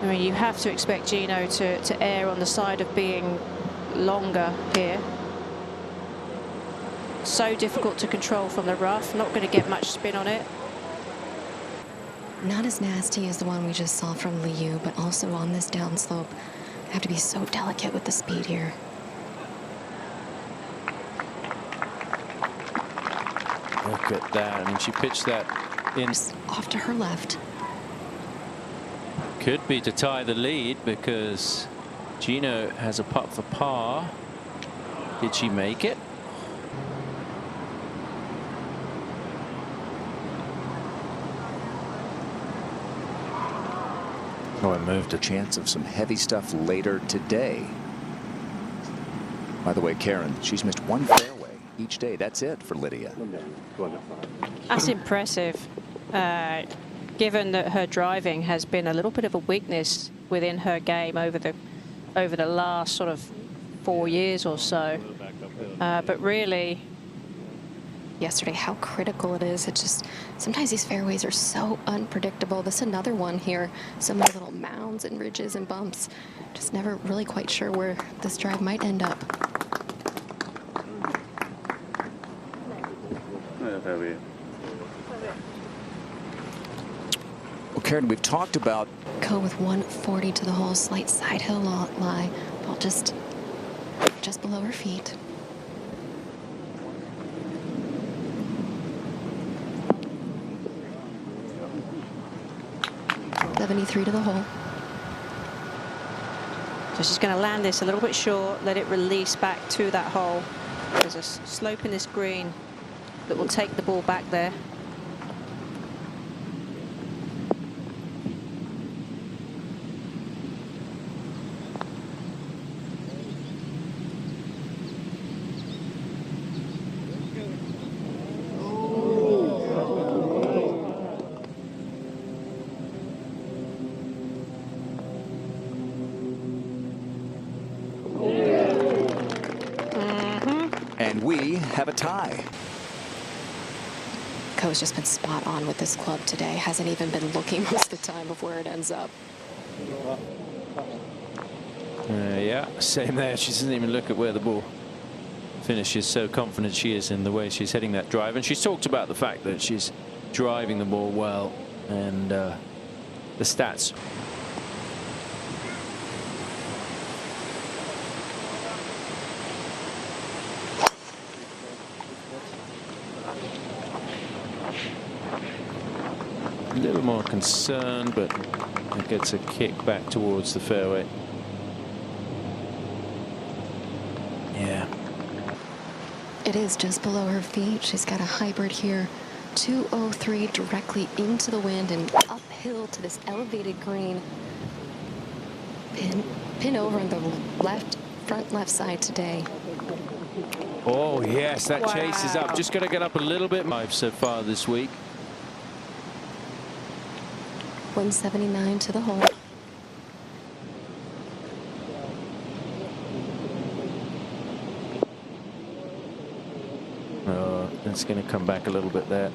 I mean, you have to expect Gino to err on the side of being longer here. So difficult to control from the rough, not going to get much spin on it. Not as nasty as the one we just saw from Liu, but also on this downslope. Have to be so delicate with the speed here. Look at that. I mean, she pitched that in. Off to her left. Could be to tie the lead because Gino has a putt for par. Did she make it? Oh, I moved. A chance of some heavy stuff later today. By the way, Karen, she's missed one fairway each day. That's it for Lydia. That's impressive, given that her driving has been a little bit of a weakness within her game over the last sort of 4 years or so. But really, yesterday, how critical it is. It's just sometimes these fairways are so unpredictable. This is another one here. So many little mounds and ridges and bumps. Just never really quite sure where this drive might end up. Well, Karen, we've talked about Ko with 140 to the hole, slight side hill lie, ball just below her feet. .73 to the hole. So she's going to land this a little bit short, let it release back to that hole. There's a slope in this green that will take the ball back there. and we have a tie. Ko's just been spot on with this club today. Hasn't even been looking most of the time of where it ends up. Yeah, same there. She doesn't even look at where the ball finishes. So confident she is in the way she's hitting that drive. And she's talked about the fact that she's driving the ball well, and the stats. A little more concerned, but it gets a kick back towards the fairway. Yeah. It is just below her feet. She's got a hybrid here. 203 directly into the wind and uphill to this elevated green. Pin over on the front left side today. Oh, yes, that chase is up. Just got to get up a little bit more so far this week. 179 to the hole. Oh, it's going to come back a little bit there.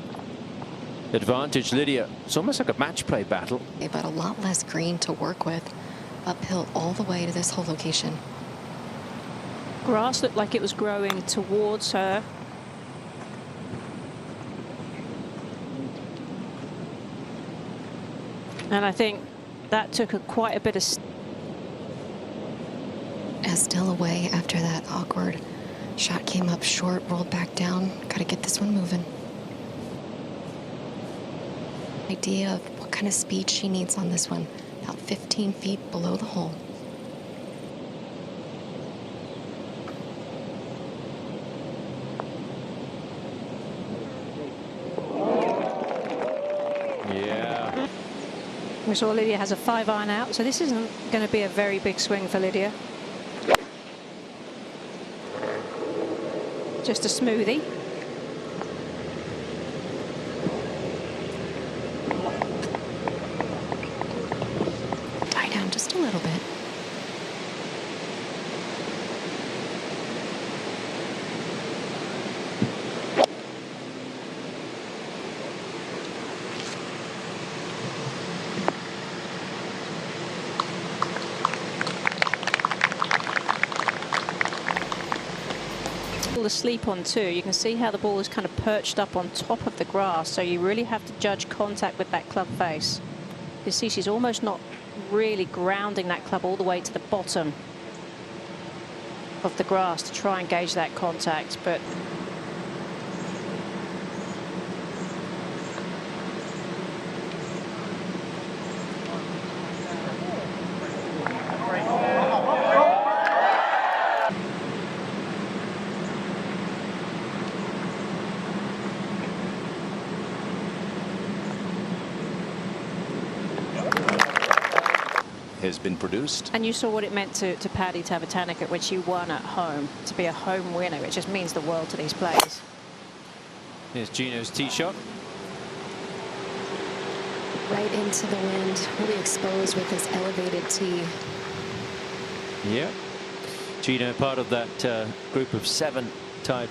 Advantage, Lydia. It's almost like a match play battle. But a lot less green to work with. Uphill all the way to this hole location. Grass looked like it was growing towards her. And I think that took quite a bit of... Still away after that awkward shot came up short, rolled back down. Got to get this one moving. Idea of what kind of speed she needs on this one. About 15 feet below the hole. Yeah. We saw Lydia has a 5-iron out, so this isn't going to be a very big swing for Lydia. Just a smoothie. Die down just a little bit. asleep on too. You can see how the ball is kind of perched up on top of the grass, so you really have to judge contact with that club face. You see she's almost not really grounding that club all the way to the bottom of the grass to try and gauge that contact, but has been produced. and you saw what it meant to Paddy Tavatanik when she won at home. To be a home winner, it just means the world to these players. Here's Gino's tee shot. Right into the wind, really exposed with this elevated tee. Yeah. Gino part of that group of 7 tied.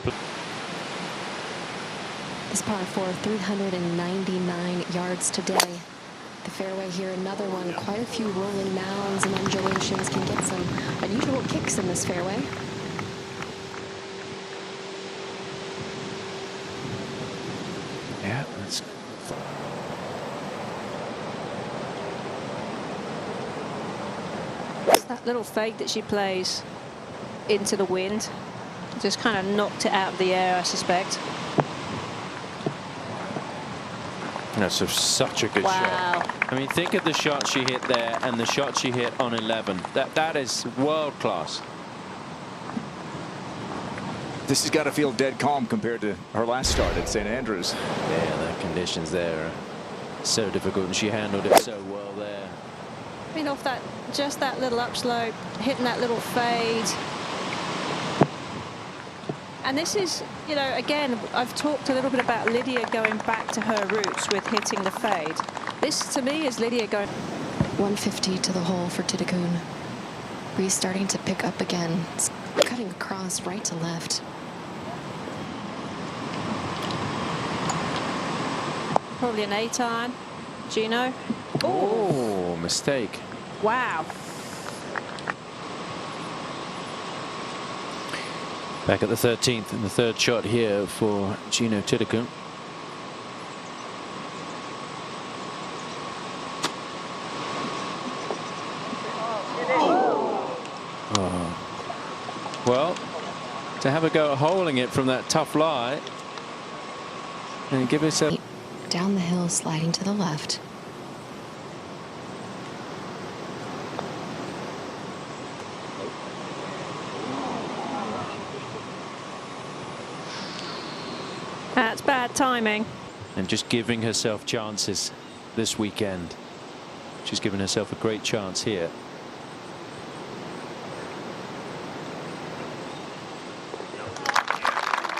This par 4, 399 yards today. The fairway here, another one. Quite a few rolling mounds and undulations, can get some unusual kicks in this fairway. Yeah, that's that little fade that she plays into the wind just kind of knocked it out of the air, I suspect. That's such a good shot. I mean, think of the shot she hit there and the shot she hit on 11. That is world class. This has got to feel dead calm compared to her last start at St. Andrews. Yeah, the conditions there are so difficult, and she handled it so well there. I mean, off that, just that little upslope, hitting that little fade. And this is, you know, again, I've talked a little bit about Lydia going back to her roots with hitting the fade. This, to me, is Lydia going 150 to the hole for Thitikul. Breeze starting to pick up again. It's cutting across right to left. probably an 8-iron. Gino. Oh, mistake. Wow. Back at the 13th and the third shot here for Jeeno Thitikul. Oh. Well, to have a go at holing it from that tough lie and give herself down the hill, sliding to the left. That's bad timing. and just giving herself chances this weekend. She's given herself a great chance here.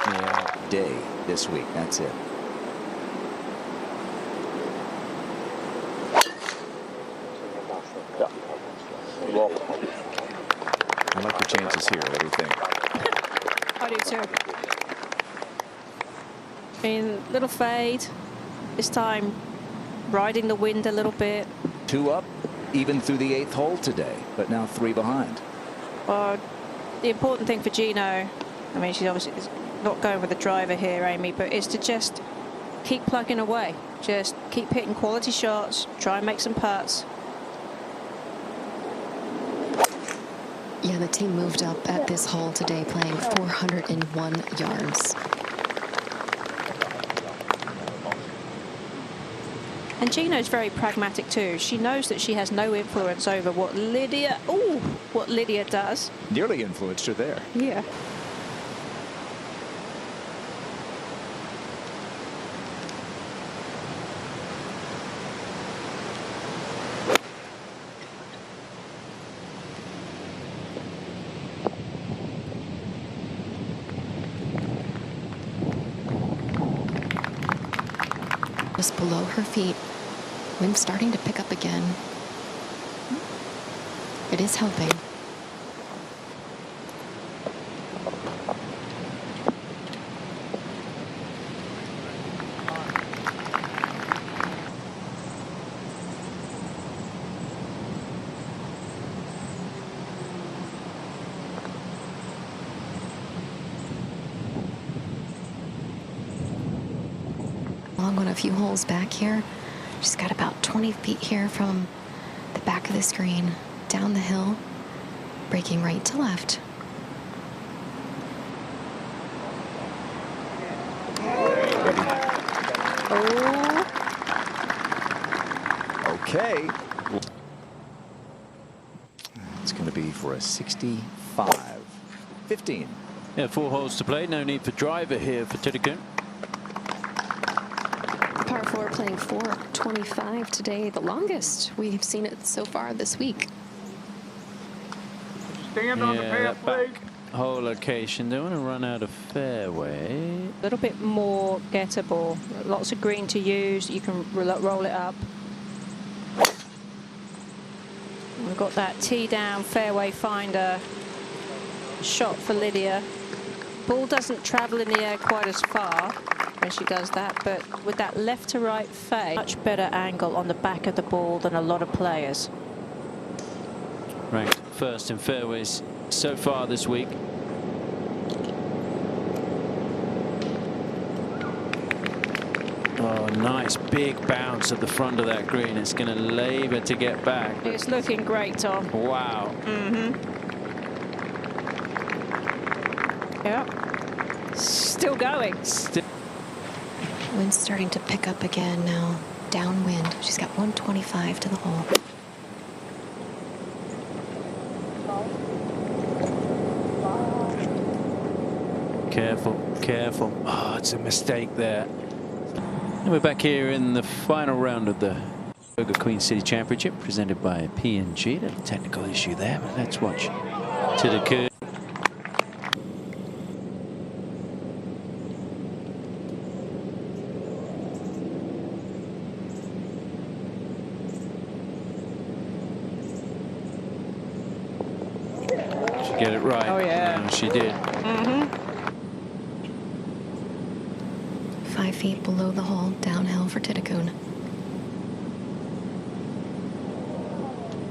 Yeah, day this week. That's it. I like the chances here. What do you think? I do too. I mean, little fade. This time, riding the wind a little bit. 2 up, even through the 8th hole today, but now 3 behind. Well, the important thing for Gino, I mean, she's obviously not going with the driver here, Amy, but is to just keep plugging away. Just keep hitting quality shots, try and make some putts. Yeah, the team moved up at this hole today, playing 401 yards. And Gino's very pragmatic too. She knows that she has no influence over what Lydia does. Nearly influenced her there. Yeah. Just below her feet. Wind starting to pick up again. It is helping. I'm going a few holes back here. She's got about 20 feet here from the back of the screen, down the hill, braking right to left. Okay. It's going to be for a 65. 15. Yeah, 4 holes to play. No need for driver here for Thitikul. Par 4 playing 425 today, the longest we've seen it so far this week. Stand on the path, please. Hole location. They want to run out of fairway. A little bit more gettable. Lots of green to use. You can roll it up. We've got that tee down fairway finder shot for Lydia. Ball doesn't travel in the air quite as far when she does that, but with that left to right fade, much better angle on the back of the ball than a lot of players. Ranked first in fairways so far this week. Oh, nice big bounce at the front of that green. It's going to labour to get back. It's looking great, Tom. Wow. Yeah. Still going. Wind's starting to pick up again now. Downwind. She's got 125 to the hole. Careful, careful. Oh, it's a mistake there. And we're back here in the final round of the Kroger Queen City Championship, presented by P&G. A technical issue there, but let's watch Thitikul. She get it right. Oh, yeah. No, she did. 5 feet below the hole, downhill for Thitikul.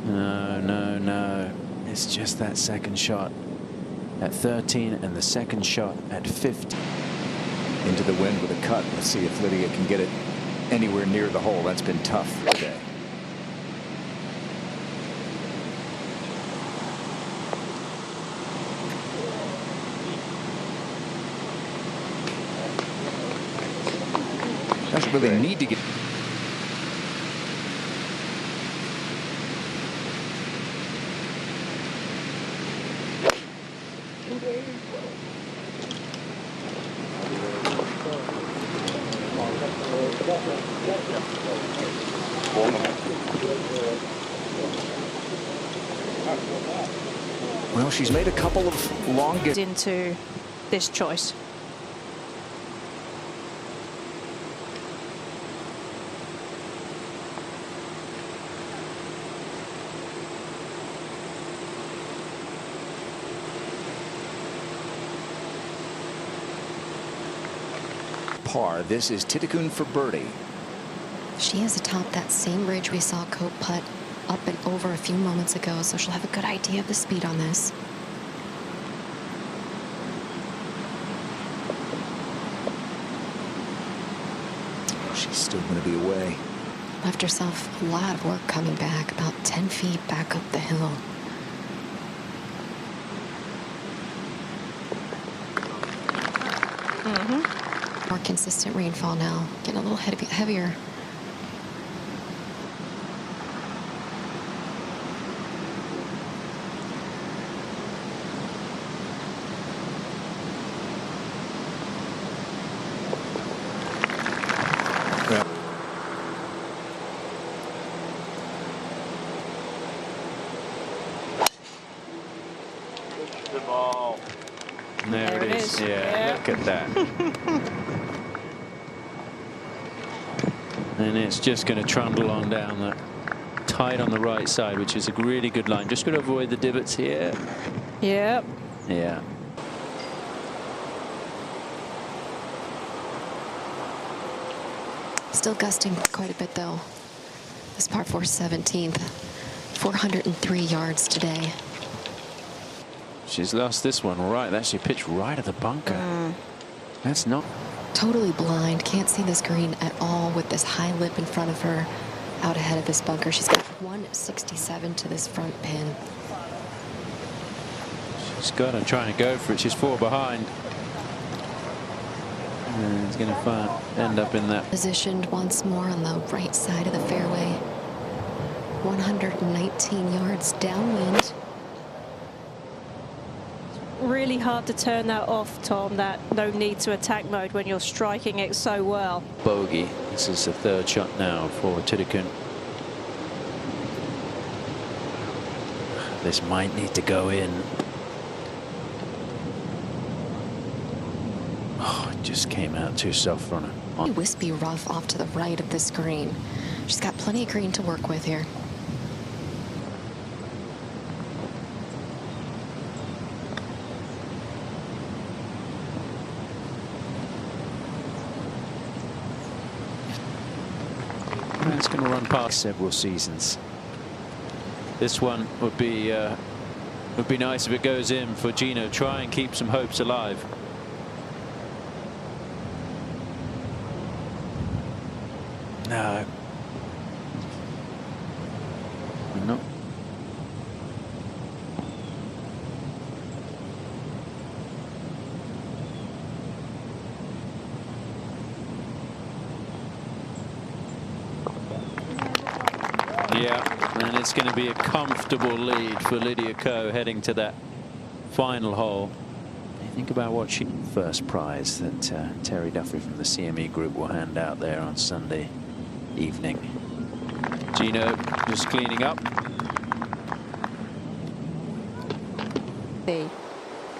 No, no, no. It's just that second shot at 13 and the second shot at 50. Into the wind with a cut. Let's see if Lydia can get it anywhere near the hole. That's been tough today. Doesn't really need to get. Well, she's made a couple of long gets Into this choice. par. This is Thitikul for birdie. She is atop that same ridge we saw Ko putt up and over a few moments ago, so she'll have a good idea of the speed on this. She's still going to be away. Left herself a lot of work coming back, about 10 feet back up the hill. More consistent rainfall now, getting a little heavier. There it is. Yeah, look at that. And it's just going to trundle on down that tight on the right side, which is a really good line. Just got to avoid the divots here. Yep. Yeah. Still gusting quite a bit though. This par 4 17th, 403 yards today. She's lost this one right. That she pitched right at the bunker. That's not Totally blind, can't see this green at all with this high lip in front of her out ahead of this bunker. She's got 167 to this front pin. She's got to try and go for it. She's 4 behind. And it's going to end up in that. Positioned once more on the right side of the fairway. 119 yards downwind. Really hard to turn that off, Tom, that no need to attack mode when you're striking it so well. Bogey. This is the 3rd shot now for Thitikul. This might need to go in. Oh, it just came out too soft on her. Wispy rough off to the right of this green. She's got plenty of green to work with here. It's going to run past several seasons. This one would be nice if it goes in for Gino. Try and keep some hopes alive. No. No. Yeah, and it's going to be a comfortable lead for Lydia Ko heading to that final hole. Think about what she first prize that Terry Duffy from the CME group will hand out there on Sunday evening. Gino just cleaning up.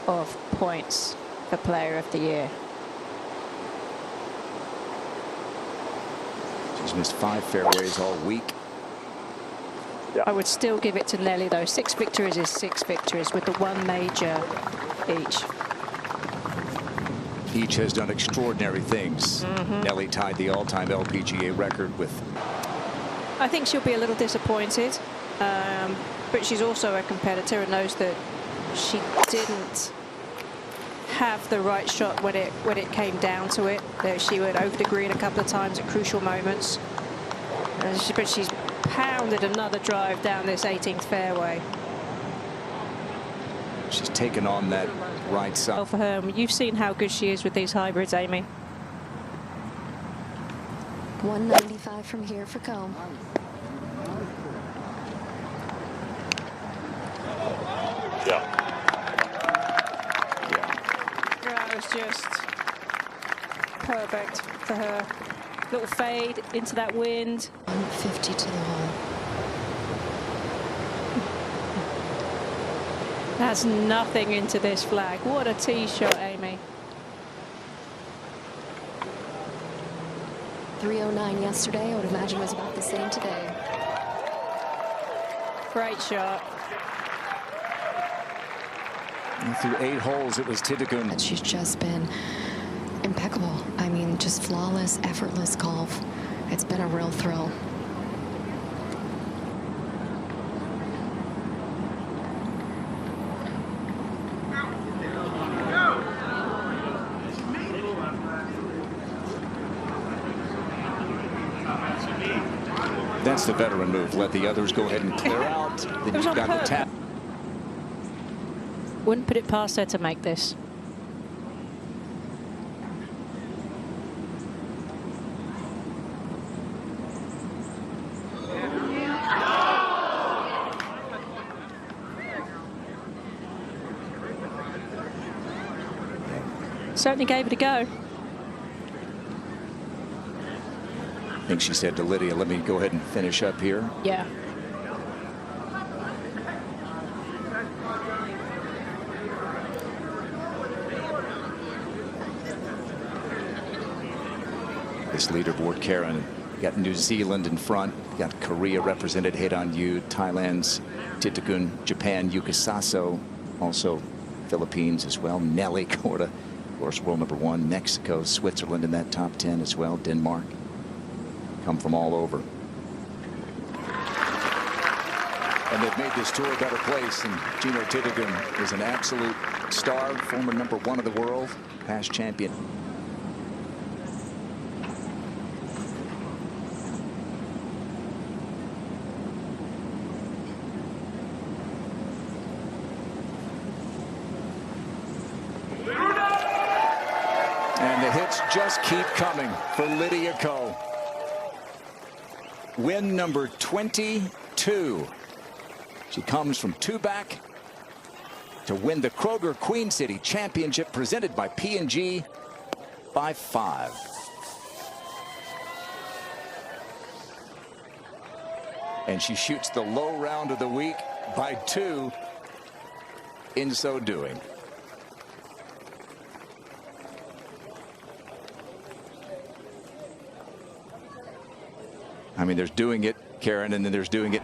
Of points for Player of the Year. She's missed 5 fairways all week. I would still give it to Nelly, though. 6 victories is 6 victories with the 1 major each. Each has done extraordinary things. Nelly tied the all-time LPGA record with. I think she'll be a little disappointed, but she's also a competitor and knows that she didn't have the right shot when it came down to it. That she went over the green a couple of times at crucial moments, but she's pounded another drive down this 18th fairway. She's taken on that right side. Well, for her, you've seen how good she is with these hybrids, Amy. 195 from here for Ko. That was just perfect for her. Little fade into that wind. 150 to the hole. That's nothing into this flag. What a tee shot, Amy. 309 yesterday. I would imagine was about the same today. Great shot. And through 8 holes, it was Thitikul. She's just been impeccable. I mean, just flawless, effortless golf. It's been a real thrill. That's the veteran move. Let the others go ahead and clear out. Then you've got the tap. Wouldn't put it past her to make this. Certainly gave it a go. I think she said to Lydia, let me go ahead and finish up here. Yeah. This leaderboard, Karen, you got New Zealand in front. You got Korea represented, Hate on You, Thailand's Thitikul, Japan, Yuka Saso, also Philippines as well. Nelly Ko, of course, world #1. Mexico, Switzerland in that top 10 as well. Denmark. Come from all over. And they've made this tour a better place. And Gino Thitikul is an absolute star, former #1 of the world, past champion. hits just keep coming for Lydia Ko. Win number 22. She comes from 2 back to win the Kroger Queen City Championship presented by P&G by 5. And she shoots the low round of the week by 2 in so doing. I mean, there's doing it, Karen, and then there's doing it in